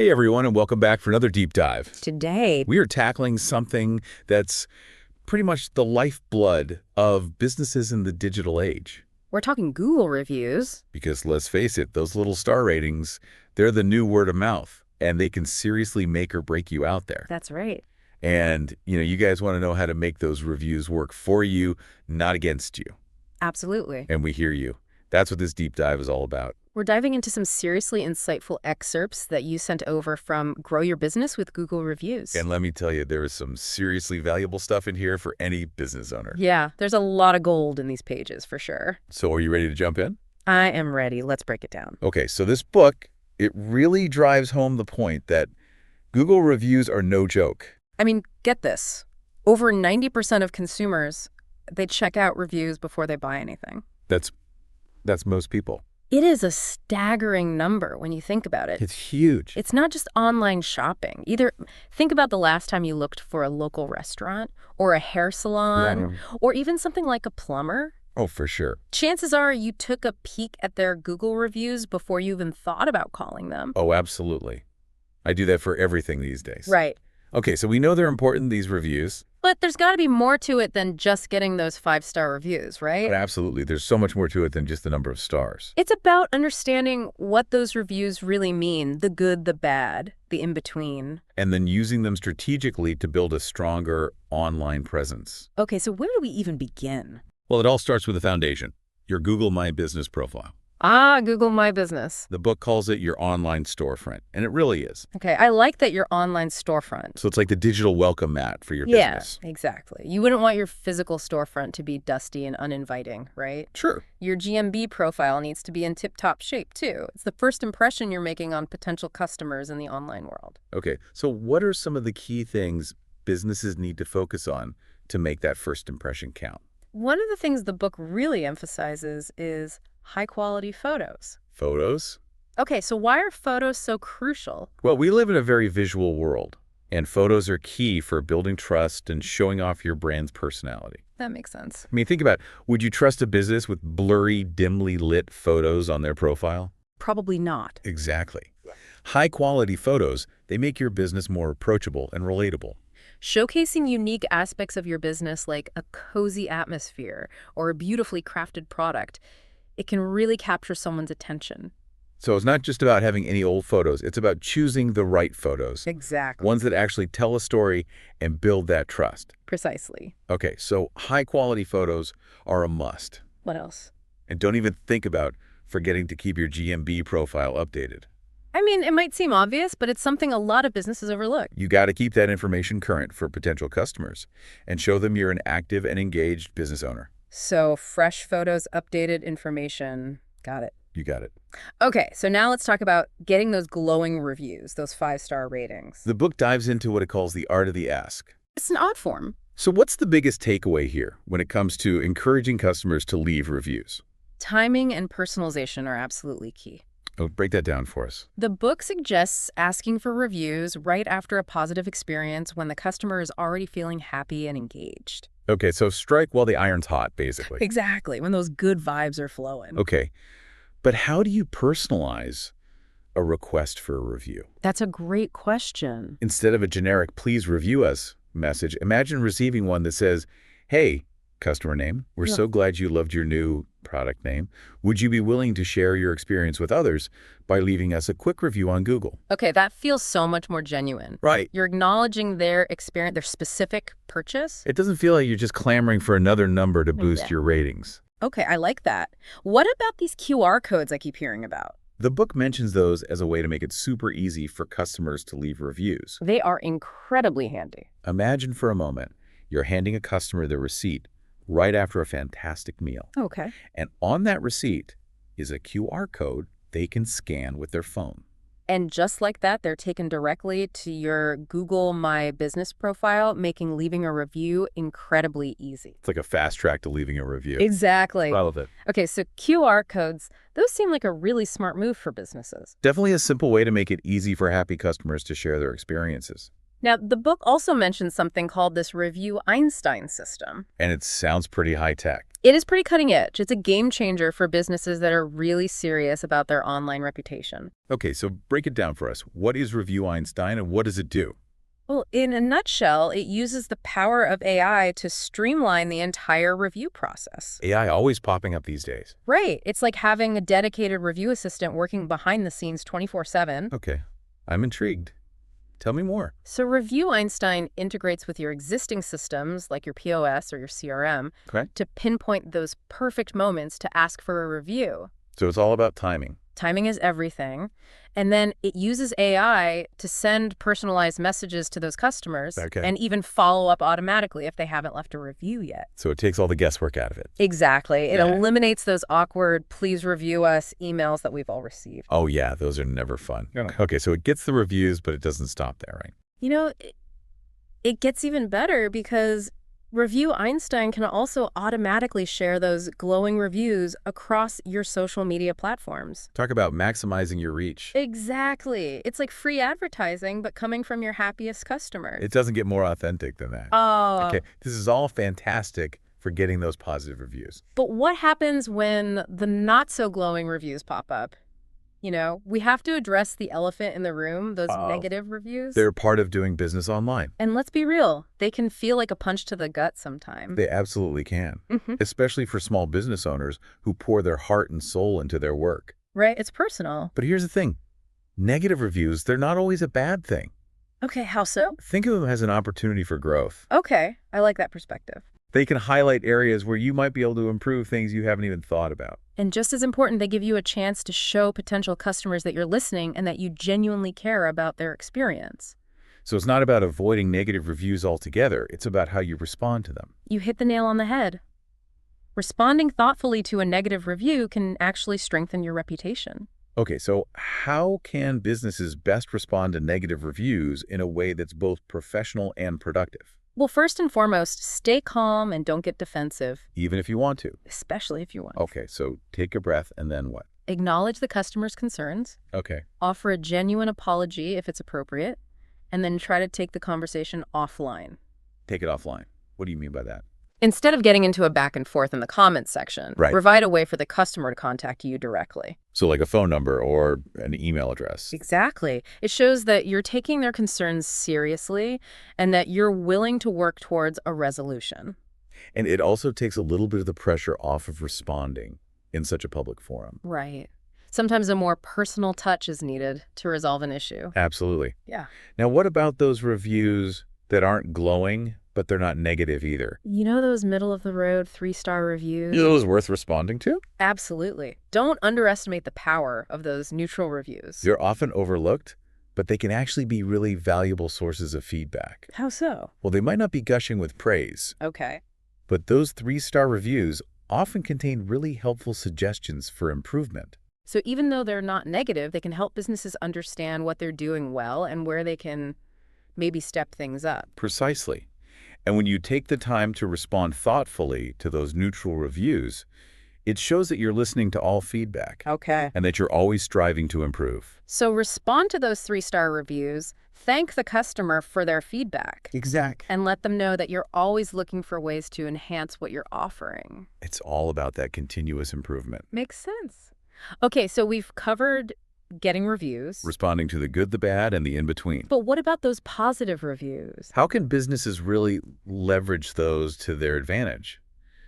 Hey everyone, and welcome back for another deep dive. Today, We are tackling something that's pretty much the lifeblood of businesses in the digital age. we're talking Google reviews. Because let's face it, those little star ratings, they're the new word of mouth, and they can seriously make or break you out there. That's right. And, you guys want to know how to make those reviews work for you, not against you. Absolutely. And we hear you. That's what this deep dive is all about. We're diving into some seriously insightful excerpts that you sent over from Grow Your Business with Google Reviews. And let me tell you, there is some seriously valuable stuff in here for any business owner. Yeah, there's a lot of gold in these pages for sure. So are you ready to jump in? I am ready. Let's break it down. Okay, so this book, it really drives home the point that Google reviews are no joke. I mean, get this. Over 90% of consumers, they check out reviews before they buy anything. That's most people. It is a staggering number when you think about it. It's huge. It's not just online shopping. Either think about the last time you looked for a local restaurant or a hair salon or even something like a plumber. Oh, for sure. Chances are you took a peek at their Google reviews before you even thought about calling them. Oh, absolutely. I do that for everything these days. Right. Okay, so we know they're important, these reviews. But there's got to be more to it than just getting those 5-star reviews, right? But absolutely, there's so much more to it than just the number of stars. It's about understanding what those reviews really mean, the good, the bad, the in-between. And then using them strategically to build a stronger online presence. Okay, so where do we even begin? Well, it all starts with the foundation, your Google My Business profile. Google My Business. The book calls it your online storefront, and it really is. Okay, I like that your online storefront. So it's like the digital welcome mat for your business. Yeah, exactly. You wouldn't want your physical storefront to be dusty and uninviting, right? Sure. Your GMB profile needs to be in tip-top shape, too. It's the first impression you're making on potential customers in the online world. Okay, so what are some of the key things businesses need to focus on to make that first impression count? One of the things the book really emphasizes is high-quality photos. Photos? Okay, so why are photos so crucial? Well, we live in a very visual world, and photos are key for building trust and showing off your brand's personality. That makes sense. I mean, think about it. Would you trust a business with blurry, dimly lit photos on their profile? Probably not. Exactly. High-quality photos, they make your business more approachable and relatable. Showcasing unique aspects of your business like a cozy atmosphere or a beautifully crafted product, it can really capture someone's attention. So it's not just about having any old photos. It's about choosing the right photos. Exactly. Ones that actually tell a story and build that trust. Precisely. Okay, so high-quality photos are a must. What else? And don't even think about forgetting to keep your GMB profile updated. I mean, it might seem obvious, but it's something a lot of businesses overlook. You got to keep that information current for potential customers and show them you're an active and engaged business owner. So fresh photos, updated information. Got it. You got it. Okay, so now let's talk about getting those glowing reviews, those 5-star ratings. The book dives into what it calls the art of the ask. It's an odd form. So what's the biggest takeaway here when it comes to encouraging customers to leave reviews? Timing and personalization are absolutely key. Oh, break that down for us. The book suggests asking for reviews right after a positive experience when the customer is already feeling happy and engaged. Okay, so strike while the iron's hot, basically. Exactly, when those good vibes are flowing. Okay, but how do you personalize a request for a review? That's a great question. Instead of a generic "please review us" message, imagine receiving one that says, "Hey, customer name, we're so glad you loved your new product name. Would you be willing to share your experience with others by leaving us a quick review on Google?" Okay, that feels so much more genuine. Right. You're acknowledging their experience, their specific purchase. It doesn't feel like you're just clamoring for another number to boost your ratings. Okay, I like that. What about these QR codes I keep hearing about? The book mentions those as a way to make it super easy for customers to leave reviews. They are incredibly handy. Imagine for a moment you're handing a customer their receipt right after a fantastic meal. Okay. And on that receipt is a QR code they can scan with their phone. And just like that, they're taken directly to your Google My Business profile, making leaving a review incredibly easy. It's like a fast track to leaving a review. Exactly. I love it. Okay, so QR codes, those seem like a really smart move for businesses. Definitely a simple way to make it easy for happy customers to share their experiences. Now, the book also mentions something called this Review Einstein system. And it sounds pretty high tech. It is pretty cutting edge. It's a game changer for businesses that are really serious about their online reputation. Okay, so break it down for us. What is Review Einstein and what does it do? Well, in a nutshell, it uses the power of AI to streamline the entire review process. AI always popping up these days. Right. It's like having a dedicated review assistant working behind the scenes 24/7. Okay, I'm intrigued. Tell me more. So Review Einstein integrates with your existing systems, like your POS or your CRM, Okay. to pinpoint those perfect moments to ask for a review. So it's all about timing. Timing is everything. And then it uses AI to send personalized messages to those customers Okay. and even follow up automatically if they haven't left a review yet. So it takes all the guesswork out of it. Exactly. It Yeah. eliminates those awkward, please review us emails that we've all received. Oh yeah, those are never fun. Yeah. Okay, so it gets the reviews, but it doesn't stop there, right? You know, it gets even better because Review Einstein can also automatically share those glowing reviews across your social media platforms. Talk about maximizing your reach. Exactly. It's like free advertising, but coming from your happiest customers. It doesn't get more authentic than that. Oh, Okay, this is all fantastic for getting those positive reviews. but what happens when the not-so-glowing reviews pop up? You know, we have to address the elephant in the room, those Uh-oh. negative reviews. They're part of doing business online. And let's be real, they can feel like a punch to the gut sometimes. They absolutely can, Mhm. especially for small business owners who pour their heart and soul into their work. Right? It's personal. But here's the thing. Negative reviews, they're not always a bad thing. Okay, how so? Think of them as an opportunity for growth. Okay, I like that perspective. They can highlight areas where you might be able to improve things you haven't even thought about. And just as important, they give you a chance to show potential customers that you're listening and that you genuinely care about their experience. So it's not about avoiding negative reviews altogether. It's about how you respond to them. You hit the nail on the head. Responding thoughtfully to a negative review can actually strengthen your reputation. Okay, so how can businesses best respond to negative reviews in a way that's both professional and productive, Well, first and foremost, stay calm and don't get defensive, even if you want to? especially if you want. Okay, so take a breath and then what? Acknowledge the customer's concerns, Okay, offer a genuine apology if it's appropriate, and then try to take the conversation offline. take it offline. What do you mean by that? Instead of getting into a back and forth in the comments section, Right. provide a way for the customer to contact you directly. So like a phone number or an email address. Exactly. It shows that you're taking their concerns seriously and that you're willing to work towards a resolution. And it also takes a little bit of the pressure off of responding in such a public forum. Right. Sometimes a more personal touch is needed to resolve an issue. Absolutely. Yeah. Now, what about those reviews that aren't glowing, but they're not negative either? You know those middle-of-the-road 3-star reviews? Are those worth responding to? Absolutely. Don't underestimate the power of those neutral reviews. They're often overlooked, but they can actually be really valuable sources of feedback. How so? Well, they might not be gushing with praise, Okay. but those 3-star reviews often contain really helpful suggestions for improvement. So even though they're not negative, they can help businesses understand what they're doing well and where they can maybe step things up. Precisely. And when you take the time to respond thoughtfully to those neutral reviews, it shows that you're listening to all feedback Okay. and that you're always striving to improve. So respond to those 3-star reviews, thank the customer for their feedback, Exactly. and let them know that you're always looking for ways to enhance what you're offering. It's all about that continuous improvement. Makes sense. Okay, so we've covered getting reviews. Responding to the good, the bad, and the in-between. But what about those positive reviews? How can businesses really leverage those to their advantage?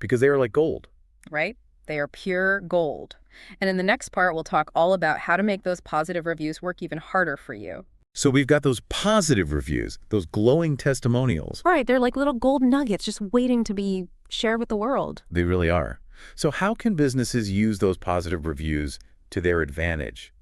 Because they are like gold. Right? They are pure gold. And in the next part, we'll talk all about how to make those positive reviews work even harder for you. So we've got those positive reviews, those glowing testimonials. Right, they're like little gold nuggets just waiting to be shared with the world. They really are. So how can businesses use those positive reviews to their advantage?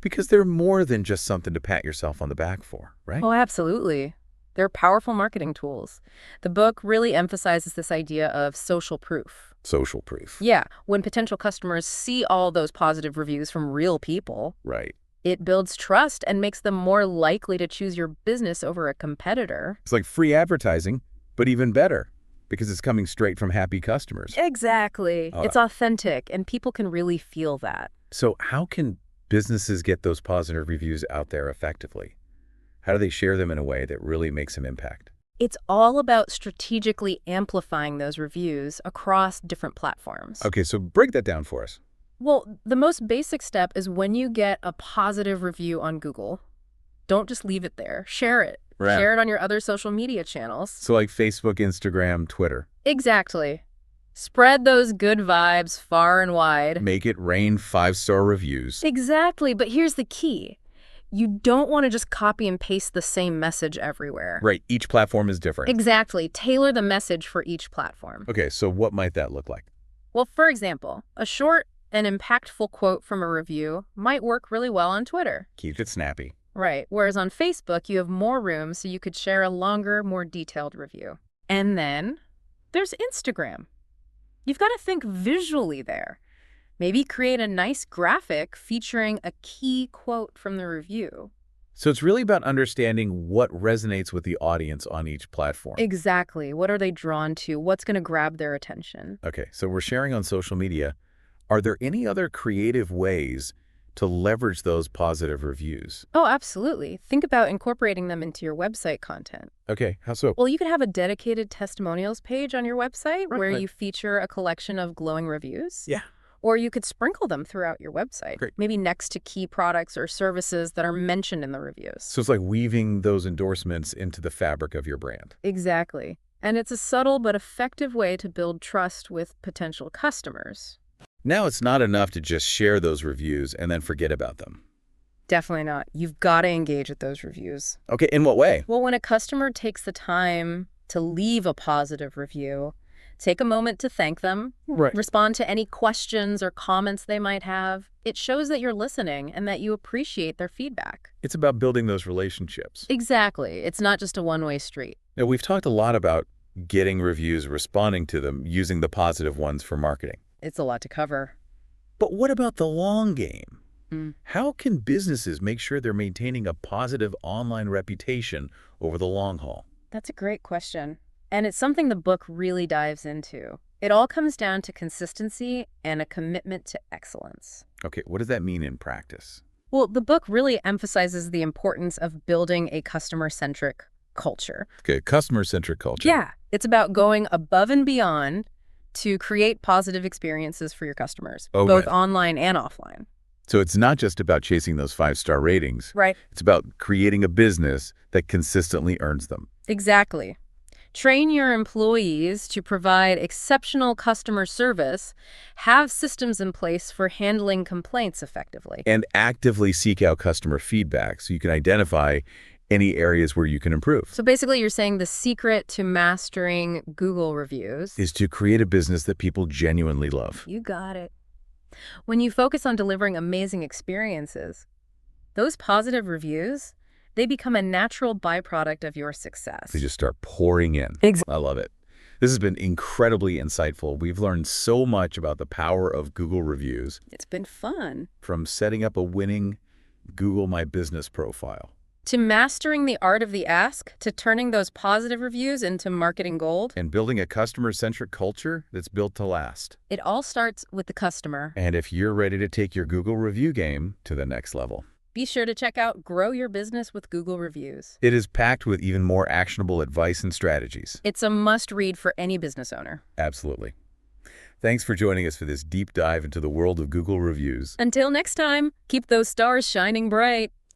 Because they're more than just something to pat yourself on the back for, right? Oh, absolutely. They're powerful marketing tools. The book really emphasizes this idea of social proof. Social proof. Yeah, when potential customers see all those positive reviews from real people, Right. it builds trust and makes them more likely to choose your business over a competitor. It's like free advertising, but even better because it's coming straight from happy customers. Exactly. Uh, It's authentic, and people can really feel that. So how can businesses get those positive reviews out there effectively? How do they share them in a way that really makes an impact? It's all about strategically amplifying those reviews across different platforms. Okay, so break that down for us. Well, the most basic step is when you get a positive review on Google, don't just leave it there. Share it. Right. Share it on your other social media channels. So like Facebook, Instagram, Twitter. Exactly. Spread those good vibes far and wide. Make it rain 5-star reviews. Exactly, but here's the key. You don't want to just copy and paste the same message everywhere. Right, each platform is different. Exactly. Tailor the message for each platform. Okay, so what might that look like? Well, for example, a short and impactful quote from a review might work really well on Twitter. Keep it snappy. Right. Whereas on Facebook, you have more room so you could share a longer, more detailed review. And then there's Instagram. You've got to think visually there. Maybe create a nice graphic featuring a key quote from the review. So it's really about understanding what resonates with the audience on each platform. Exactly. What are they drawn to? What's going to grab their attention? Okay, so we're sharing on social media. Are there any other creative ways to leverage those positive reviews? Oh, absolutely. Think about incorporating them into your website content. Okay, how so? Well, you could have a dedicated testimonials page on your website where Right. you feature a collection of glowing reviews. Yeah. Or you could sprinkle them throughout your website, Great. maybe next to key products or services that are mentioned in the reviews. So it's like weaving those endorsements into the fabric of your brand. Exactly. And it's a subtle but effective way to build trust with potential customers. Now it's not enough to just share those reviews and then forget about them. Definitely not. You've got to engage with those reviews. Okay, in what way? Well, when a customer takes the time to leave a positive review, take a moment to thank them, Right. respond to any questions or comments they might have. It shows that you're listening and that you appreciate their feedback. It's about building those relationships. Exactly. It's not just a one-way street. Now, we've talked a lot about getting reviews, responding to them, using the positive ones for marketing. It's a lot to cover. But what about the long game? Mm. How can businesses make sure they're maintaining a positive online reputation over the long haul? That's a great question. And it's something the book really dives into. It all comes down to consistency and a commitment to excellence. Okay, what does that mean in practice? Well, the book really emphasizes the importance of building a customer-centric culture. Okay, customer-centric culture. Yeah, it's about going above and beyond to create positive experiences for your customers, Okay. both online and offline. So it's not just about chasing those 5-star ratings. Right. It's about creating a business that consistently earns them. Exactly. Train your employees to provide exceptional customer service, have systems in place for handling complaints effectively. And actively seek out customer feedback so you can identify any areas where you can improve. So basically, you're saying the secret to mastering Google reviews Is to create a business that people genuinely love. You got it. When you focus on delivering amazing experiences, those positive reviews, they become a natural byproduct of your success. They just start pouring in. Exactly. I love it. This has been incredibly insightful. We've learned so much about the power of Google reviews, It's been fun. from setting up a winning Google My Business profile. To mastering the art of the ask, to turning those positive reviews into marketing gold, And building a customer-centric culture that's built to last. it all starts with the customer. And if you're ready to take your Google review game to the next level, Be sure to check out Grow Your Business with Google Reviews. it is packed with even more actionable advice and strategies. It's a must-read for any business owner. Absolutely. Thanks for joining us for this deep dive into the world of Google reviews. Until next time, keep those stars shining bright.